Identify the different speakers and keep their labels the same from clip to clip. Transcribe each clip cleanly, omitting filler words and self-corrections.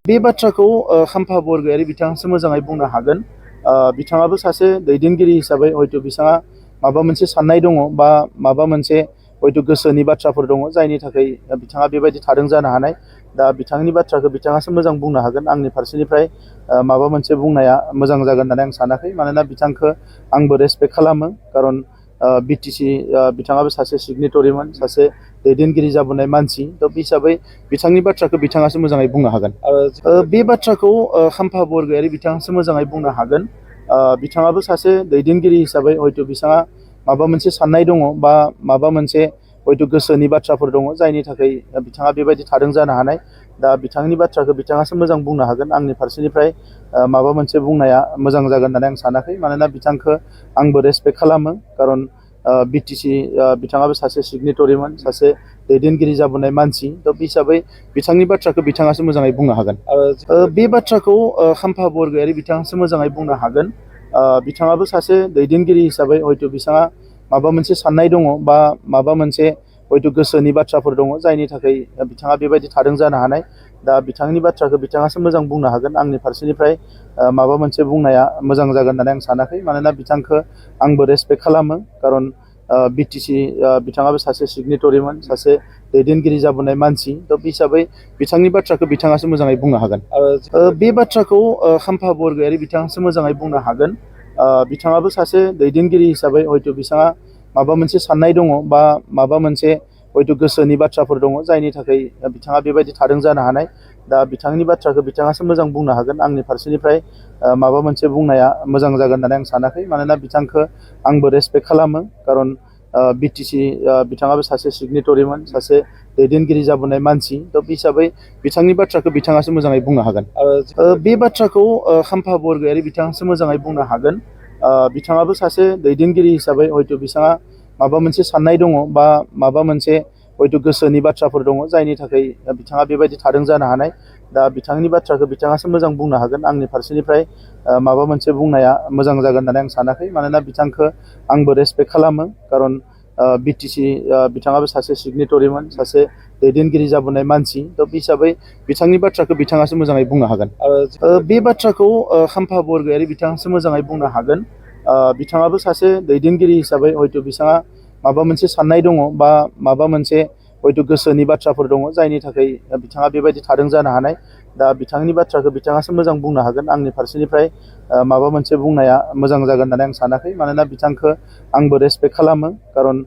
Speaker 1: बे बाथ्राखौ खाम्फा बरगयारी बिथाङासो मोजाङै बुंनो हागोन। बिथाङाबो सासे दैदेनगिरि हिसाबै हयथ' बिथाङा माबा मोनसे साननाय दङ बा माबा मोनसे हयथ' गोसोनि बाथ्राफोर दङ जायनि थाखाय बिथाङा बेबायदि थादों जानो हानाय। दा बिथांनि बाथ्राखौ बिथाङासो मोजां बुंनो हागोन। आंनि फारसेनिफ्राय माबा मोनसे बुंनाया मोजां जागोन होननानै आं सानाखै। मानोना बिथांखौ आंबो रेसपेक्ट खालामो। खारन बिटिसि बिथाङाबो सासे सिगनेटरिमोन, सासे दैदेनगिरि जाबोनाय मानसि। थ' बे हिसाबै बिथांनि बाथ्राखौ बिथाङासो मोजाङै बुंनो हागोन। बे बाथ्राखौ खाम्फा बरगयारी बिथाङासो मोजाङै बुंनो हागोन। बिथाङाबो सासे दैदेनगिरि हिसाबै हयथ' बिथाङा माबा मोनसे साननाय दङ बा माबा मोनसे हयथ' गोसोनि बाथ्राफोर दङ जायनि थाखाय बिथाङा बेबायदि थादों जानो हानाय। दा बिथांनि बाथ्राखौ बिथाङासो मोजां बुंनो हागोन। आंनि फारसेनिफ्राय माबा मोनसे बुंनाया मोजां जागोन होननानै आं सानाखै। मानोना बिथांखौ आंबो रेसपेक्ट खालामो। खारन बिटिसि बिथाङाबो सासे सिगनेटरिमोन, सासे दैदेनगिरि जाबोनाय मानसि। थ' बे हिसाबै बिथांनि बाथ्राखौ बिथाङासो मोजाङै बुंनो हागोन। बे बाथ्राखौ खाम्फा बरगयारी बिथाङासो मोजाङै बुंनो हागोन। बिथाङाबो सासे दैदेनगिरि हिसाबै हयथ' बिथाङा माबा मोनसे साननाय दङ बा माबा मोनसे हयथ' गोसोनि बाथ्राफोर दङ जायनि थाखाय बिथाङा बेबायदि थादों जानो हानाय। दा बिथांनि बाथ्राखौ बिथाङासो मोजां बुंनो हागोन। आंनि फारसेनिफ्राय माबा मोनसे बुंनाया मोजां जागोन होननानै आं सानाखै। मानोना बिथांखौ आंबो रेसपेक्ट खालामो। खारन बिटिसि बिथाङाबो सासे सिगनेटरिमोन, सासे दैदेनगिरि जाबोनाय मानसि। थ' बे हिसाबै बिथांनि बाथ्राखौ बिथाङासो मोजाङै बुंनो हागोन। बे बाथ्राखौ खाम्फा बरगयारी बिथाङासो मोजाङै बुंनो हागोन। बिथाङाबो सासे दैदेनगिरि हिसाबै हयथ' बिथाङा माबा मोनसे साननाय दङ बा माबा मोनसे हयथ' गोसोनि बाथ्राफोर दङ जायनि थाखाय बिथाङा बेबायदि थादों जानो हानाय। दा बिथांनि बाथ्राखौ बिथाङासो मोजां बुंनो हागोन। आंनि फारसेनिफ्राय माबा मोनसे बुंनाया मोजां जागोन होननानै आं सानाखै। मानोना बिथांखौ आंबो रेसपेक्ट खालामो। खारन बिटिसि बिथाङाबो सासे सिगनेटरिमोन, सासे दैदेनगिरि जाबोनाय मानसि। थ' बे हिसाबै बिथांनि बाथ्राखौ बिथाङासो मोजाङै बुंनो हागोन। बे बाथ्राखौ खाम्फा बरगयारी बिथाङासो मोजाङै बुंनो हागोन। बिथाङाबो सासे दैदेनगिरि हिसाबै हयथ' बिथाङा माबा मोनसे साननाय दङ बा माबा मोनसे हयथ' गोसोनि बाथ्राफोर दङ जायनि थाखाय बिथाङा बेबायदि थादों जानो हानाय। दा बिथांनि बाथ्राखौ बिथाङासो मोजां बुंनो हागोन। आंनि फारसेनिफ्राय माबा मोनसे बुंनाया मोजां जागोन होननानै आं सानाखै। मानोना बिथांखौ आंबो रेसपेक्ट खालामो। खारन बिटिसि बिथाङाबो सासे सिगनेटरिमोन, सासे दैदेनगिरि जाबोनाय मानसि। थ' बे हिसाबै बिथांनि बाथ्राखौ बिथाङासो मोजाङै बुंनो हागोन। बे बाथ्राखौ खाम्फा बरगयारी बिथाङासो मोजाङै बुंनो हागोन। बिथाङाबो सासे दैदेनगिरि हिसाबै हयथ' बिथाङा माबा मोनसे साननाय दङ बा माबा मोनसे हयथ' गोसोनि बाथ्राफोर दङ जायनि थाखाय बिथाङा बेबायदि थादों जानो हानाय। दा बिथांनि बाथ्राखौ बिथाङासो मोजां बुंनो हागोन। आंनि फारसेनिफ्राय माबा मोनसे बुंनाया मोजां जागोन होननानै आं सानाखै। मानोना बिथांखौ आंबो रेसपेक्ट खालामो। खारन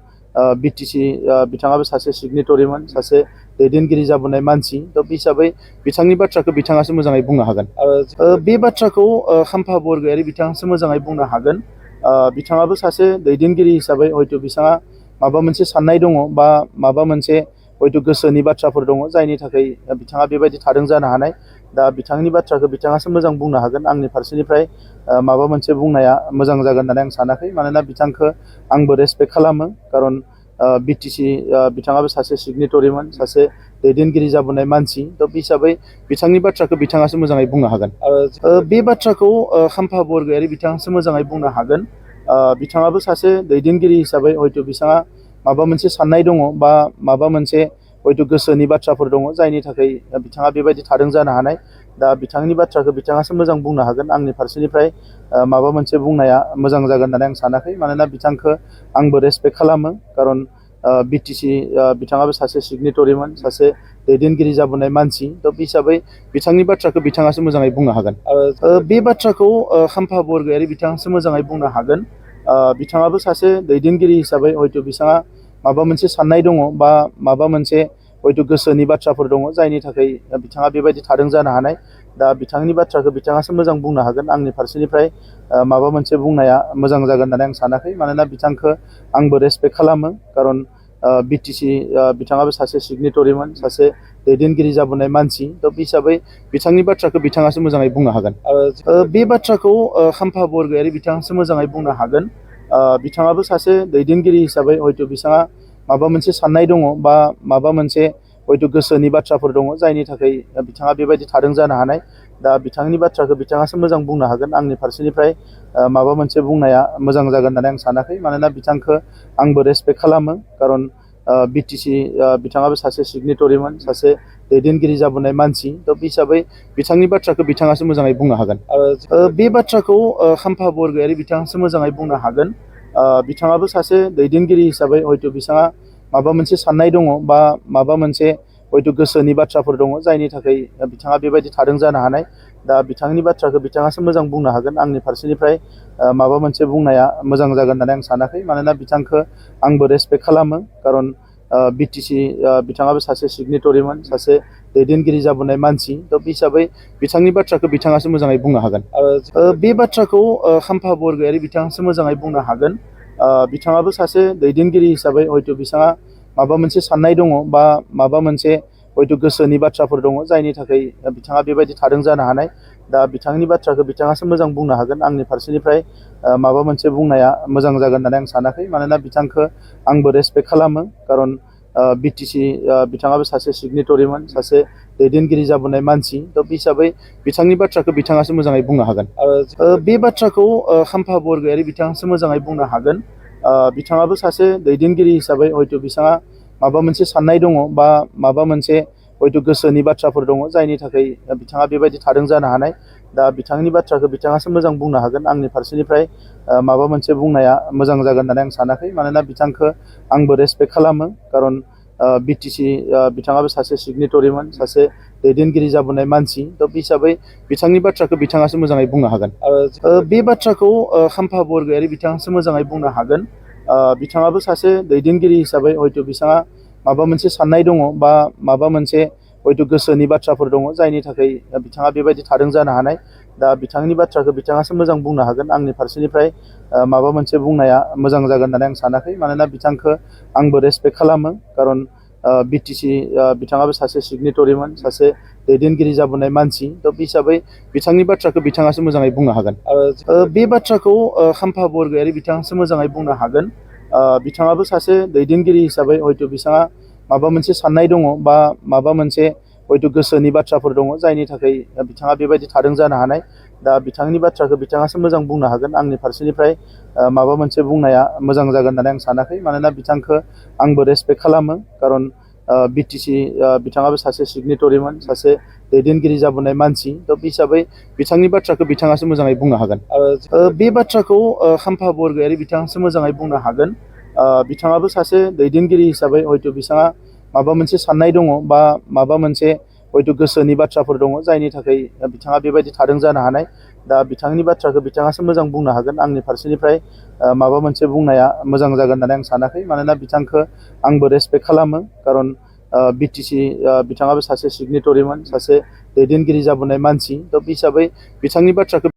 Speaker 1: बिटिसि बिथाङाबो सासे सिगनेटरिमोन, सासे दैदेनगिरि जाबोनाय मानसि। थ' बे हिसाबै बिथांनि बाथ्राखौ बिथाङासो मोजाङै बुंनो हागोन। बे बाथ्राखौ खाम्फा बरगयारी बिथाङासो मोजाङै बुंनो हागोन। बिथाङाबो सासे दैदेनगिरि हिसाबै हयथ' बिथाङा माबा मोनसे साननाय दङ बा माबा मोनसे हयथ' गोसोनि बाथ्राफोर दङ जायनि थाखाय बिथाङा बेबायदि थादों जानो हानाय। दा बिथांनि बाथ्राखौ बिथाङासो मोजां बुंनो हागोन। आंनि फारसेनिफ्राय माबा मोनसे बुंनाया मोजां जागोन होननानै आं सानाखै। मानोना बिथांखौ आंबो रेसपेक्ट खालामो। खारन बिटिसि बिथाङाबो सासे सिगनेटरिमोन, सासे दैदेनगिरि जाबोनाय मानसि। थ' बे हिसाबै बिथांनि बाथ्राखौ बिथाङासो मोजाङै बुंनो हागोन। बे बाथ्राखौ खाम्फा बरगयारी बिथाङासो मोजाङै बुंनो हागोन। बिथाङाबो सासे दैदेनगिरि हिसाबै हयथ' बिथाङा माबा मोनसे साननाय दङ बा माबा मोनसे हयथ' गोसोनि बाथ्राफोर दङ जायनि थाखाय बिथाङा बेबायदि थादों जानो हानाय। दा बिथांनि बाथ्राखौ बिथाङासो मोजां बुंनो हागोन। आंनि फारसेनिफ्राय माबा मोनसे बुंनाया मोजां जागोन होननानै आं सानाखै। मानोना बिथांखौ आंबो रेसपेक्ट खालामो। खारन बिटिसि बिथाङाबो सासे सिगनेटरिमोन, सासे दैदेनगिरि जाबोनाय मानसि। थ' बे हिसाबै बिथांनि बाथ्राखौ बिथाङासो मोजाङै बुंनो हागोन। बे बाथ्राखौ खाम्फा बरगयारी बिथाङासो मोजाङै बुंनो हागोन। बिथाङाबो सासे दैदेनगिरि हिसाबै हयथ' बिथाङा माबा मोनसे साननाय दङ बा माबा मोनसे हयथ' गोसोनि बाथ्राफोर दङ जायनि थाखाय बिथाङा बेबायदि थादों जानो हानाय। दा बिथांनि बाथ्राखौ बिथाङासो मोजां बुंनो हागोन। आंनि फारसेनिफ्राय माबा मोनसे बुंनाया मोजां जागोन होननानै आं सानाखै। मानोना बिथांखौ आंबो रेसपेक्ट खालामो। खारन बिटिसि बिथाङाबो सासे सिगनेटरिमोन, सासे दैदेनगिरि जाबोनाय मानसि। थ' बे हिसाबै बिथांनि बाथ्राखौ बिथाङासो मोजाङै बुंनो हागोन। बे बाथ्राखौ खाम्फा बरगयारी बिथाङासो मोजाङै बुंनो हागोन। बिथाङाबो सासे दैदेनगिरि हिसाबै हयथ' बिथाङा माबा मोनसे साननाय दङ बा माबा मोनसे हयथ' गोसोनि बाथ्राफोर दङ जायनि थाखाय बिथाङा बेबायदि थादों जानो हानाय। दा बिथांनि बाथ्राखौ बिथाङासो मोजां बुंनो हागोन। आंनि फारसेनिफ्राय माबा मोनसे बुंनाया मोजां जागोन होननानै आं सानाखै। मानोना बिथांखौ आंबो रेसपेक्ट खालामो। खारन बिटिसि बिथाङाबो सासे सिगनेटरिमोन, सासे दैदेनगिरि जाबोनाय मानसि थ' बे हिसाबै बिथांनि बाथ्राखौ बिथाङासो मोजाङै बुंनो हागोन। बे बाथ्राखौ खाम्फा बरगयारि बिथाङासो मोजाङै बुंनो हागोन। बिथाङाबो सासे दैदेनगिरि हिसाबै हयथ' बिथाङा माबा मोनसे साननाय दङ बा माबा मोनसे हयथ' गोसोनि बाथ्राफोर दङ जायनि थाखाय बिथाङा बेबायदि थादों जानो हानाय। दा बिथांनि बाथ्राखौ बिथाङासो मोजां बुंनो हागोन। आंनि फारसेनिफ्राय माबा मोनसे बुंनाया मोजां जागोन होननानै आं सानाखै, मानोना बिथांखौ आंबो रेसपेक्ट खालामो। खारन बिटिसि बिथाङाबो सासे सिगनेटरिमोन, सासे दैदेनगिरि जाबोनाय मानसि थ' बे हिसाबै बिथांनि बाथ्राखौ बिथाङासो मोजाङै बुंनो हागोन। बे बाथ्राखौ खाम्फा बरगयारि बिथाङासो मोजाङै बुंनो हागोन। बिथाङाबो सासे दैदेनगिरि हिसाबै हयथ' बिथाङा माबा मोनसे साननाय दङ बा माबा मोनसे हयथ' गोसोनि बाथ्राफोर दङ जायनि थाखाय बिथाङा बेबायदि थादों जानो हानाय। दा बिथांनि बाथ्राखौ बिथाङासो मोजां बुंनो हागोन। आंनि फारसेनिफ्राय माबा मोनसे बुंनाया मोजां जागोन होननानै आं सानाखै, मानोना बिथांखौ आंबो रेसपेक्ट खालामो। खारन बिटिसि बिथाङाबो सासे सिगनेटरिमोन, सासे दैदेनगिरि जाबोनाय मानसि थ' बे हिसाबै बिथांनि बाथ्राखौ बिथाङासो मोजाङै बुंनो हागोन। बे बाथ्राखौ खाम्फा बरगयारि बिथाङासो मोजाङै बुंनो हागोन। बिथाङाबो सासे दैदेनगिरि हिसाबै हयथ' बिथाङा माबा मोनसे साननाय दङ बा माबा मोनसे हयथ' गोसोनि बाथ्राफोर दङ जायनि थाखाय बिथाङा बेबायदि थादों जानो हानाय। दा बिथांनि बाथ्राखौ बिथाङासो मोजां बुंनो हागोन। आंनि फारसेनिफ्राय माबा मोनसे बुंनाया मोजां जागोन होननानै आं सानाखै, मानोना बिथांखौ आंबो रेसपेक्ट खालामो। खारन बिटिसि बिथाङाबो सासे सिगनेटरिमोन, सासे दैदेनगिरि जाबोनाय मानसि थ' बे हिसाबै बिथांनि बाथ्राखौ बिथाङासो मोजाङै बुंनो हागोन। बे बाथ्राखौ खाम्फा बरगयारि बिथाङासो मोजाङै बुंनो हागोन। बिथाङाबो सासे दैदेनगिरि हिसाबै हयथ' बिथाङा माबा मोनसे साननाय दङ बा माबा मोनसे हयथ' गोसोनि बाथ्राफोर दङ जायनि थाखाय बिथाङा बेबायदि थादों जानो हानाय। दा बिथांनि बाथ्राखौ बिथाङासो मोजां बुंनो हागोन। आंनि फारसेनिफ्राय माबा मोनसे बुंनाया मोजां जागोन होननानै आं सानाखै, मानोना बिथांखौ आंबो रेसपेक्ट खालामो। खारन बिटिसि बिथाङाबो सासे सिगनेटरिमोन, सासे दैदेनगिरि जाबोनाय मानसि थ' बे हिसाबै बिथांनि बाथ्राखौ बिथाङासो मोजाङै बुंनो हागोन। बे बाथ्राखौ खाम्फा बरगयारि बिथाङासो मोजाङै बुंनो हागोन। बिथाङाबो सासे दैदेनगिरि हिसाबै हयथ' बिथाङा माबा मोनसे साननाय दङ बा माबा मोनसे हयथ' गोसोनि बाथ्राफोर दङ जायनि थाखाय बिथाङा बेबायदि थादों जानो हानाय। दा बिथांनि बाथ्राखौ बिथाङासो मोजां बुंनो हागोन। आंनि फारसेनिफ्राय माबा मोनसे बुंनाया मोजां जागोन होननानै आं सानाखै, मानोना बिथांखौ आंबो रेसपेक्ट खालामो। खारन बिटिसि बिथाङाबो सासे सिगनेटरिमोन, सासे दैदेनगिरि जाबोनाय मानसि थ' बे हिसाबै बिथांनि बाथ्राखौ बिथाङासो मोजाङै बुंनो हागोन। बे बाथ्राखौ खाम्फा बरगयारि बिथाङासो मोजाङै बुंनो हागोन। बिथाङाबो सासे दैदेनगिरि हिसाबै हयथ' बिथाङा माबा मोनसे साननाय दङ बा माबा मोनसे हयथ' गोसोनि बाथ्राफोर दङ जायनि थाखाय बिथाङा बेबायदि थादों जानो हानाय। दा बिथांनि बाथ्राखौ बिथाङासो मोजां बुंनो हागोन। आंनि फारसेनिफ्राय माबा मोनसे बुंनाया मोजां जागोन होननानै आं सानाखै, मानोना बिथांखौ आंबो रेसपेक्ट खालामो। खारन बिटिसि बिथाङाबो सासे सिगनेटरिमोन, सासे दैदेनगिरि जाबोनाय मानसि थ' बे हिसाबै बिथांनि बाथ्राखौ